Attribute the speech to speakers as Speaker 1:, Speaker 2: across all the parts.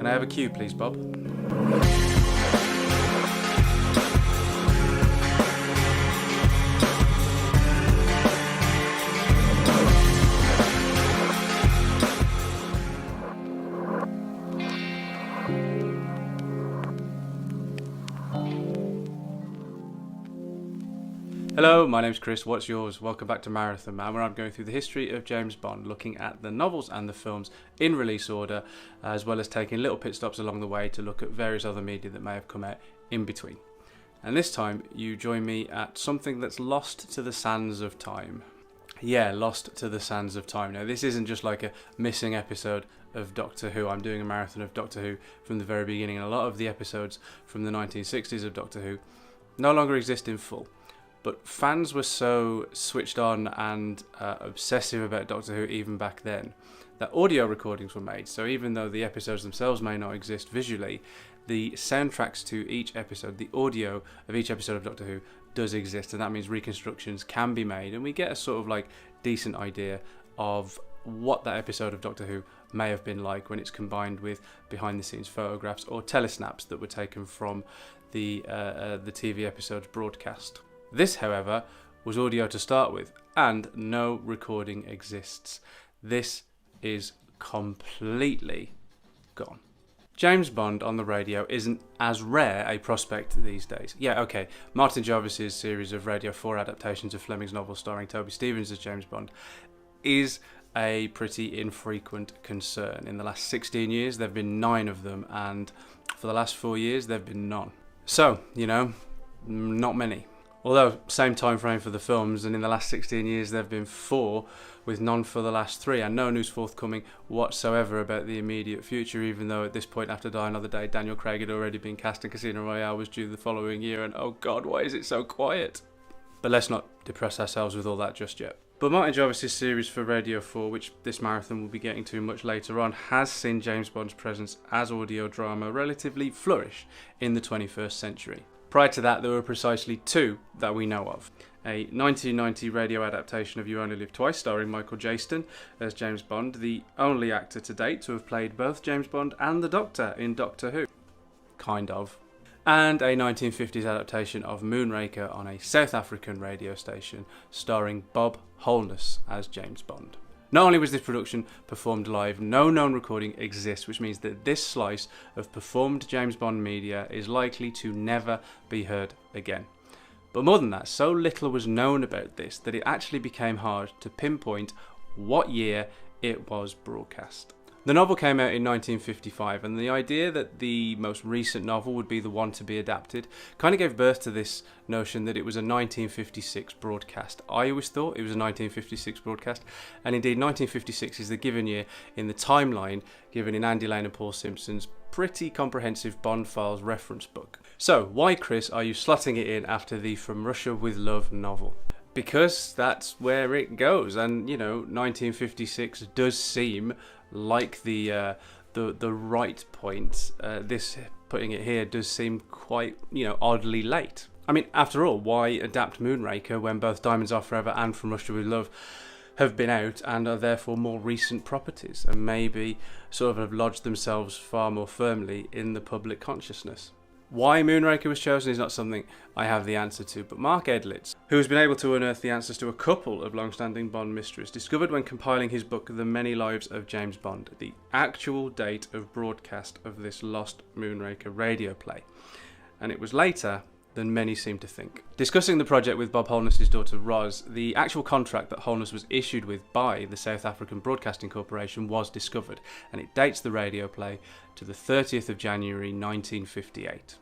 Speaker 1: Can I have a cue, please, Bob? Hello, my name's Chris. What's yours? Welcome back to Marathon Man, where I'm going through the history of James Bond, looking at the novels and the films in release order, as well as taking little pit stops along the way to look at various other media that may have come out in between. And this time, you join me at something that's lost to the sands of time. Yeah, lost to the sands of time. Now, this isn't just like a missing episode of Doctor Who. I'm doing a marathon of Doctor Who from the very beginning, and a lot of the episodes from the 1960s of Doctor Who no longer exist in full. But fans were so switched on and obsessive about Doctor Who even back then that audio recordings were made. So even though the episodes themselves may not exist visually, the soundtracks to each episode, the audio of each episode of Doctor Who does exist, and that means reconstructions can be made, and we get a sort of like decent idea of what that episode of Doctor Who may have been like when it's combined with behind the scenes photographs or telesnaps that were taken from the TV episode's broadcast. This, however, was audio to start with, and no recording exists. This is completely gone. James Bond on the radio isn't as rare a prospect these days. Yeah, okay, Martin Jarvis's series of Radio 4 adaptations of Fleming's novel starring Toby Stephens as James Bond is a pretty infrequent concern. In the last 16 years, there have been 9 of them, and for the last 4 years, there have been none. So, not many. Although, same time frame for the films, and in the last 16 years there have been 4, with none for the last 3, and no news forthcoming whatsoever about the immediate future, even though at this point, after Die Another Day, Daniel Craig had already been cast in Casino Royale, was due the following year, and oh god, why is it so quiet? But let's not depress ourselves with all that just yet. But Martin Jarvis's series for Radio 4, which this marathon will be getting to much later on, has seen James Bond's presence as audio drama relatively flourish in the 21st century. Prior to that, there were precisely 2 that we know of. A 1990 radio adaptation of You Only Live Twice, starring Michael Jaston as James Bond, the only actor to date to have played both James Bond and the Doctor in Doctor Who. Kind of. And a 1950s adaptation of Moonraker on a South African radio station, starring Bob Holness as James Bond. Not only was this production performed live, no known recording exists, which means that this slice of performed James Bond media is likely to never be heard again. But more than that, so little was known about this that it actually became hard to pinpoint what year it was broadcast. The novel came out in 1955, and the idea that the most recent novel would be the one to be adapted kind of gave birth to this notion that it was a 1956 broadcast. I always thought it was a 1956 broadcast, and indeed 1956 is the given year in the timeline given in Andy Lane and Paul Simpson's pretty comprehensive Bond Files reference book. So, why, Chris, are you slotting it in after the From Russia with Love novel? Because that's where it goes, and 1956 does seem like the right point. This putting it here does seem quite oddly late. I mean, after all, why adapt Moonraker when both Diamonds Are Forever and From Russia with Love have been out and are therefore more recent properties, and maybe sort of have lodged themselves far more firmly in the public consciousness? Why Moonraker was chosen is not something I have the answer to, but Mark Edlitz, who has been able to unearth the answers to a couple of long-standing Bond mysteries, discovered when compiling his book The Many Lives of James Bond the actual date of broadcast of this lost Moonraker radio play, and it was later than many seem to think. Discussing the project with Bob Holness' daughter Roz, the actual contract that Holness was issued with by the South African Broadcasting Corporation was discovered, and it dates the radio play to the 30th of January 1958.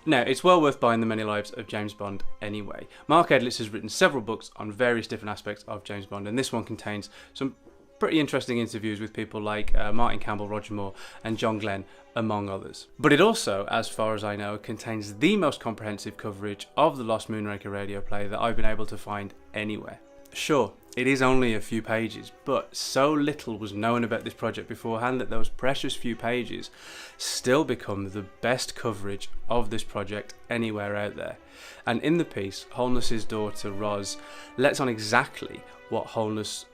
Speaker 1: Now, it's well worth buying The Many Lives of James Bond anyway. Mark Edlitz has written several books on various different aspects of James Bond, and this one contains some pretty interesting interviews with people like Martin Campbell, Roger Moore and John Glenn, among others. But it also, as far as I know, contains the most comprehensive coverage of the Lost Moonraker radio play that I've been able to find anywhere. Sure, it is only a few pages, but so little was known about this project beforehand that those precious few pages still become the best coverage of this project anywhere out there. And in the piece, Holness' daughter Roz lets on exactly what Holness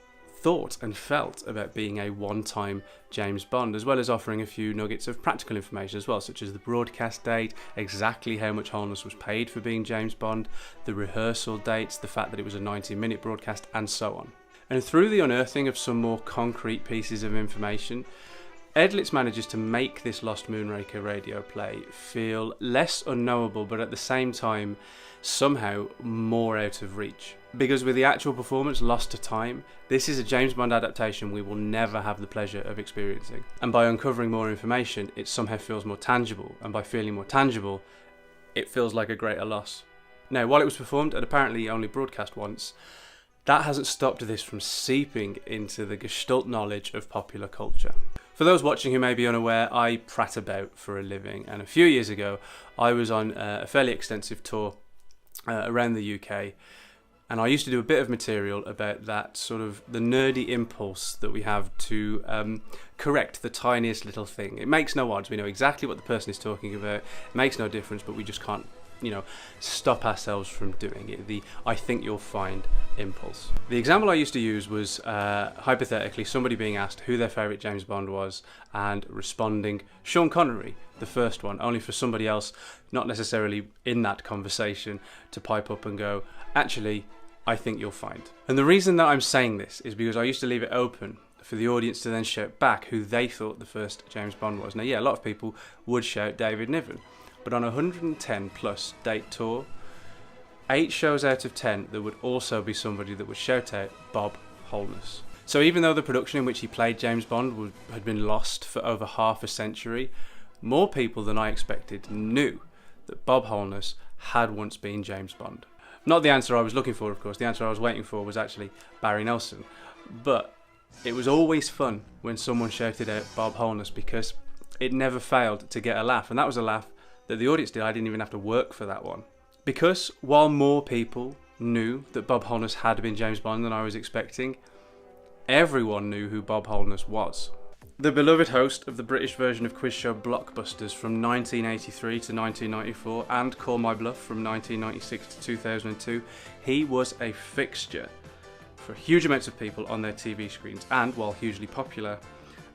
Speaker 1: thought and felt about being a one-time James Bond, as well as offering a few nuggets of practical information as well, such as the broadcast date, exactly how much Holness was paid for being James Bond, the rehearsal dates, the fact that it was a 90-minute broadcast, and so on. And through the unearthing of some more concrete pieces of information, Edlitz manages to make this Lost Moonraker radio play feel less unknowable, but at the same time somehow more out of reach. Because with the actual performance lost to time, this is a James Bond adaptation we will never have the pleasure of experiencing. And by uncovering more information, it somehow feels more tangible, and by feeling more tangible, it feels like a greater loss. Now, while it was performed and apparently only broadcast once, that hasn't stopped this from seeping into the gestalt knowledge of popular culture. For those watching who may be unaware, I prat about for a living, and a few years ago I was on a fairly extensive tour around the UK, and I used to do a bit of material about that sort of the nerdy impulse that we have to correct the tiniest little thing. It makes no odds, we know exactly what the person is talking about, it makes no difference, but we just can't, stop ourselves from doing it, the I think you'll find impulse. The example I used to use was hypothetically somebody being asked who their favourite James Bond was and responding Sean Connery, the first one, only for somebody else, not necessarily in that conversation, to pipe up and go, actually, I think you'll find. And the reason that I'm saying this is because I used to leave it open for the audience to then shout back who they thought the first James Bond was. Now, yeah, a lot of people would shout David Niven, but on a 110 plus date tour, 8 shows out of 10 there would also be somebody that would shout out Bob Holness. So even though the production in which he played James Bond had been lost for over half a century, more people than I expected knew that Bob Holness had once been James Bond. Not the answer I was looking for, of course. The answer I was waiting for was actually Barry Nelson. But it was always fun when someone shouted out Bob Holness, because it never failed to get a laugh. And that was a laugh that the audience did. I didn't even have to work for that one. Because while more people knew that Bob Holness had been James Bond than I was expecting, everyone knew who Bob Holness was. The beloved host of the British version of quiz show Blockbusters from 1983 to 1994 and Call My Bluff from 1996 to 2002, he was a fixture for huge amounts of people on their TV screens, and, while hugely popular,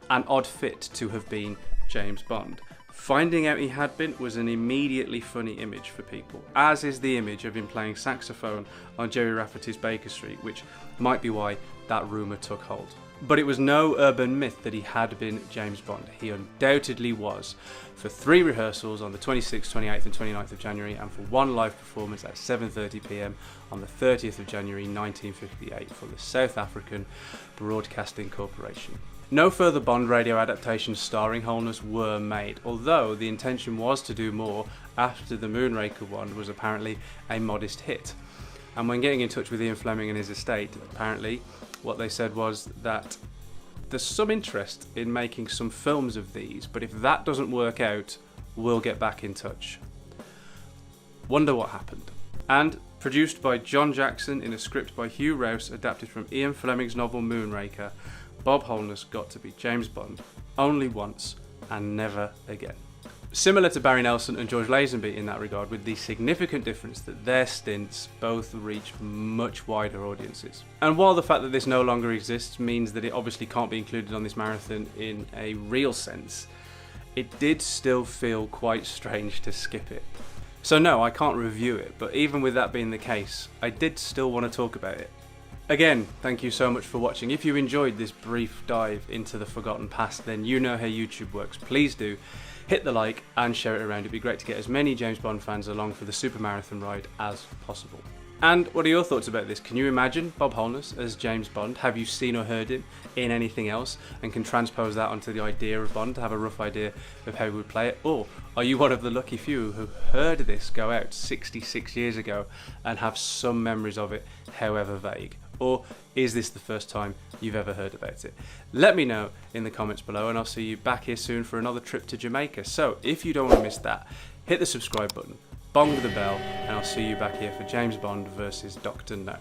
Speaker 1: an odd fit to have been James Bond. Finding out he had been was an immediately funny image for people, as is the image of him playing saxophone on Jerry Rafferty's Baker Street, which might be why that rumour took hold. But it was no urban myth that he had been James Bond. He undoubtedly was, for 3 rehearsals on the 26th, 28th and 29th of January, and for 1 live performance at 7:30 p.m. on the 30th of January 1958 for the South African Broadcasting Corporation. No further Bond radio adaptations starring Holness were made, although the intention was to do more after the Moonraker one was apparently a modest hit. And when getting in touch with Ian Fleming and his estate, apparently what they said was that there's some interest in making some films of these, but if that doesn't work out, we'll get back in touch. Wonder what happened. And produced by John Jackson in a script by Hugh Rouse adapted from Ian Fleming's novel Moonraker, Bob Holness got to be James Bond only once and never again. Similar to Barry Nelson and George Lazenby in that regard, with the significant difference that their stints both reach much wider audiences. And while the fact that this no longer exists means that it obviously can't be included on this marathon in a real sense, it did still feel quite strange to skip it. So no, I can't review it, but even with that being the case, I did still want to talk about it. Again, thank you so much for watching. If you enjoyed this brief dive into the forgotten past, then you know how YouTube works. Please do hit the like and share it around. It'd be great to get as many James Bond fans along for the super marathon ride as possible. And what are your thoughts about this? Can you imagine Bob Holness as James Bond? Have you seen or heard him in anything else and can transpose that onto the idea of Bond to have a rough idea of how he would play it? Or are you one of the lucky few who heard this go out 66 years ago and have some memories of it, however vague? Or is this the first time you've ever heard about it? Let me know in the comments below, and I'll see you back here soon for another trip to Jamaica. So if you don't want to miss that, hit the subscribe button, bong the bell, and I'll see you back here for James Bond versus Dr. No.